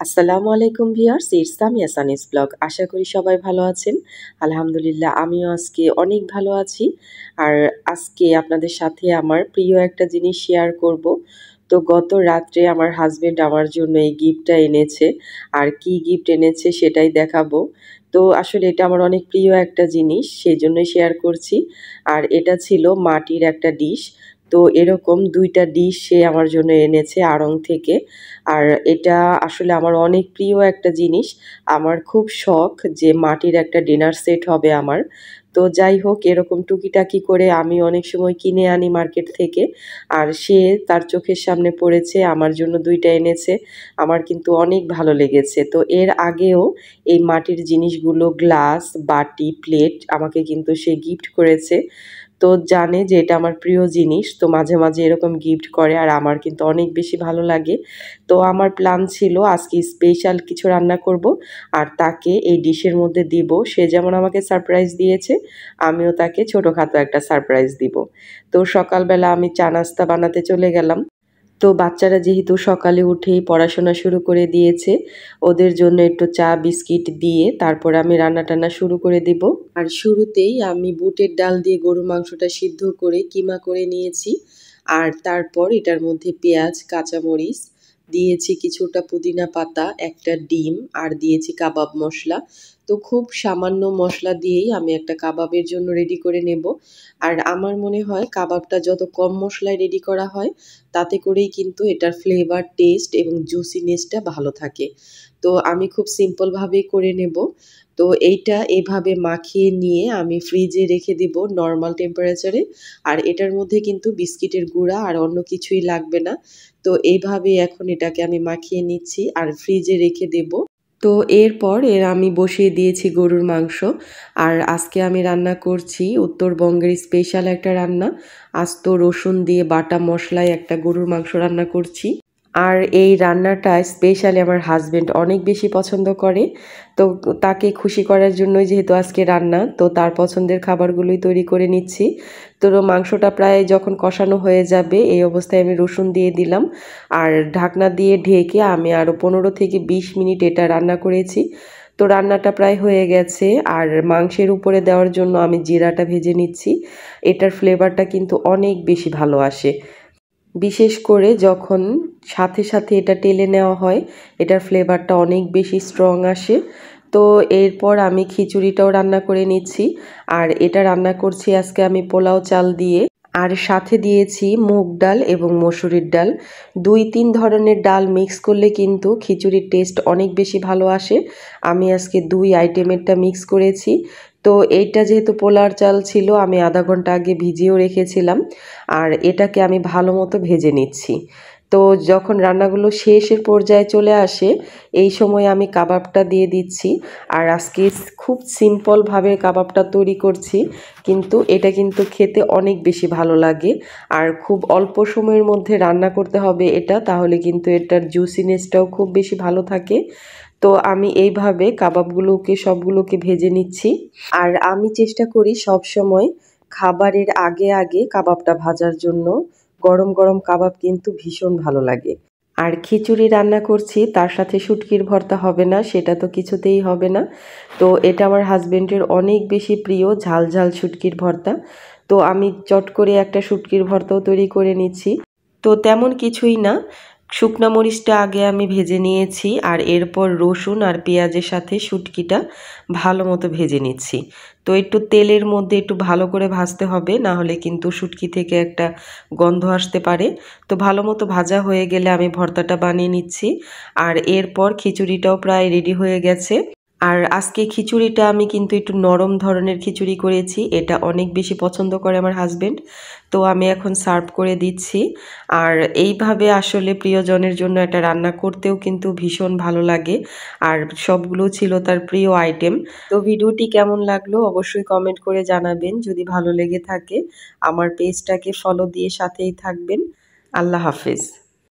আসসালামু আলাইকুম viewers, it's আমি সানিস ব্লগ। আশা করি সবাই ভালো আছেন। আলহামদুলিল্লাহ আমিও আজকে অনেক ভালো আছি। আর আজকে আপনাদের সাথে আমার প্রিয় একটা জিনিস শেয়ার করব। তো গত রাত্রে আমার হাজবেন্ড আমার জন্য এই গিফটটা এনেছে। আর কি গিফট এনেছে সেটাই দেখাবো। তো আসলে এটা আমার অনেক প্রিয় একটা জিনিস, সেজন্যই শেয়ার করছি। আর এটা ছিল মাটির একটা ডিশ। তো এরকম ২ টা ডিশ সে আমার জন্য এনেছে আড়ং থেকে। আর এটা আসলে আমার অনেক প্রিয় একটা জিনিস। আমার খুব শখ যে মাটির একটা ডিনার সেট হবে আমার। তো যাই হোক, এরকম টুকিটাকি করে আমি অনেক সময় কিনে আনি মার্কেট থেকে। আর সে তার চোখের সামনে পড়েছে, আমার জন্য ২ টা এনেছে। আমার কিন্তু অনেক ভালো লেগেছে। তো এর আগেও এই মাটির জিনিসগুলো গ্লাস, বাটি, প্লেট আমাকে কিন্তু সে গিফট করেছে। তো জানে যে এটা আমার প্রিয় জিনিস। তো মাঝে, মাঝে এরকম গিফট করে আর আমার কিন্তু অনেক বেশি ভালো লাগে। তো আমার প্ল্যান ছিল আজকে স্পেশাল কিছু রান্না করব আর তাকে এই ডিশের মধ্যে দিব। সে যেমন আমাকে সারপ্রাইজ দিয়েছে, আমিও তাকে ছোটখাটো একটা সারপ্রাইজ দিব। তো সকালবেলা আমি চা নাস্তা বানাতে চলে গেলাম। তো বাচ্চারা যেহেতু সকালে উঠেই পড়াশোনা শুরু করে দিয়েছে, ওদের জন্য একটু চা বিস্কিট দিয়ে তারপর আমি রান্না-টান্না শুরু করে দিব। আর শুরুতেই আমি বুটের ডাল দিয়ে গরুর মাংসটা সিদ্ধ করে কিমা করে নিয়েছি। আর তারপর এটার মধ্যে পেঁয়াজ, কাঁচামরিচ দিয়েছি, কিছুটা পুদিনা পাতা, একটা ডিম আর দিয়েছি কাবাব মসলা। তো খুব সামান্য মশলা দিয়েই আমি একটা কাবাবের জন্য রেডি করে নেব। আর আমার মনে হয় কাবাবটা যত কম মশলায় রেডি করা হয় তাতে করেই কিন্তু এটার ফ্লেভার, টেস্ট এবং জুসিনেসটা ভালো থাকে। তো আমি খুব সিম্পলভাবেই করে নেব। তো এইটা এভাবে মাখিয়ে নিয়ে আমি ফ্রিজে রেখে দিব নরমাল টেম্পারেচারে। আর এটার মধ্যে কিন্তু বিস্কিটের গুঁড়া আর অন্য কিছুই লাগবে না। তো এইভাবে এখন এটাকে আমি মাখিয়ে নিচ্ছি আর ফ্রিজে রেখে দেব। তো এরপর আমি বসিয়ে দিয়েছি গরুর মাংস। আর আজকে আমি রান্না করছি উত্তরবঙ্গের স্পেশাল একটা রান্না। আস্ত রসুন দিয়ে বাটা মশলায় একটা গরুর মাংস রান্না করছি। আর এই রান্নাটা স্পেশালি আমার হাজবেন্ড অনেক বেশি পছন্দ করে। তো তাকে খুশি করার জন্যই যেহেতু আজকে রান্না, তো তার পছন্দের খাবারগুলোই তৈরি করে নিচ্ছি। তো মাংসটা প্রায় যখন কষানো হয়ে যাবে এই অবস্থায় আমি রসুন দিয়ে দিলাম। আর ঢাকনা দিয়ে ঢেকে আমি আরও ১৫ থেকে ২০ মিনিট এটা রান্না করেছি। তো রান্নাটা প্রায় হয়ে গেছে। আর মাংসের উপরে দেওয়ার জন্য আমি জিরাটা ভেজে নিচ্ছি। এটার ফ্লেভারটা কিন্তু অনেক বেশি ভালো আসে। বিশেষ করে যখন সাথে, সাথে এটা টেলে নেওয়া হয়, এটার ফ্লেভারটা অনেক বেশি স্ট্রং আসে। তো এরপর আমি খিচুড়িটাও রান্না করে নিচ্ছি। আর এটা রান্না করছি আজকে আমি পোলাও চাল দিয়ে। আর সাথে দিয়েছি মুগ ডাল এবং মসুরির ডাল। ২-৩ ধরনের ডাল মিক্স করলে কিন্তু খিচুড়ির টেস্ট অনেক বেশি ভালো আসে। আমি আজকে ২ আইটেমেরটা মিক্স করেছি। তো এইটা যেহেতু পোলার চাল ছিল, আমি আধা ঘন্টা আগে ভিজিয়েও রেখেছিলাম। আর এটাকে আমি ভালো মতো ভেজে নিচ্ছি। তো যখন রান্নাগুলো শেষের পর্যায়ে চলে আসে, এই সময় আমি কাবাবটা দিয়ে দিচ্ছি। আর আজকে খুব সিম্পলভাবে কাবাবটা তৈরি করছি, কিন্তু এটা কিন্তু খেতে অনেক বেশি ভালো লাগে। আর খুব অল্প সময়ের মধ্যে রান্না করতে হবে এটা, তাহলে কিন্তু এটার জুসিনেসটাও খুব বেশি ভালো থাকে। তো আমি এইভাবে কাবাবগুলোকে সবগুলোকে ভেজে নিচ্ছি। আর আমি চেষ্টা করি সবসময় খাবারের আগে আগে কাবাবটা ভাজার জন্য। গরম গরম কাবাব কিন্তু ভীষণ ভালো লাগে। আর খিচুড়ি রান্না করছি, তার সাথে শুটকির ভর্তা হবে না, সেটা তো কিছুতেই হবে না। তো এটা আমার হাজবেন্ডের অনেক বেশি প্রিয়, ঝাল ঝাল শুটকির ভর্তা। তো আমি চট করে একটা শুটকির ভর্তাও তৈরি করে নিচ্ছি। তো তেমন কিছুই না, শুকনা মরিচটা আগে আমি ভেজে নিয়েছি আর এরপর রসুন আর পেঁয়াজের সাথে শুটকিটা ভালো মতো ভেজে নিচ্ছি। তো একটু তেলের মধ্যে একটু ভালো করে ভাজতে হবে, না হলে কিন্তু শুটকি থেকে একটা গন্ধ আসতে পারে। তো ভালো মতো ভাজা হয়ে গেলে আমি ভর্তাটা বানিয়ে নিচ্ছি। আর এরপর খিচুড়িটাও প্রায় রেডি হয়ে গেছে। আর আজকে খিচুড়িটা আমি কিন্তু একটু নরম ধরনের খিচুড়ি করেছি, এটা অনেক বেশি পছন্দ করে আমার হাজবেন্ড। তো আমি এখন সার্ভ করে দিচ্ছি। আর এইভাবে আসলে প্রিয়জনের জন্য একটা রান্না করতেও কিন্তু ভীষণ ভালো লাগে। আর সবগুলো ছিল তার প্রিয় আইটেম। তো ভিডিওটি কেমন লাগলো অবশ্যই কমেন্ট করে জানাবেন। যদি ভালো লেগে থাকে আমার পেজটাকে ফলো দিয়ে সাথেই থাকবেন। আল্লাহ হাফেজ।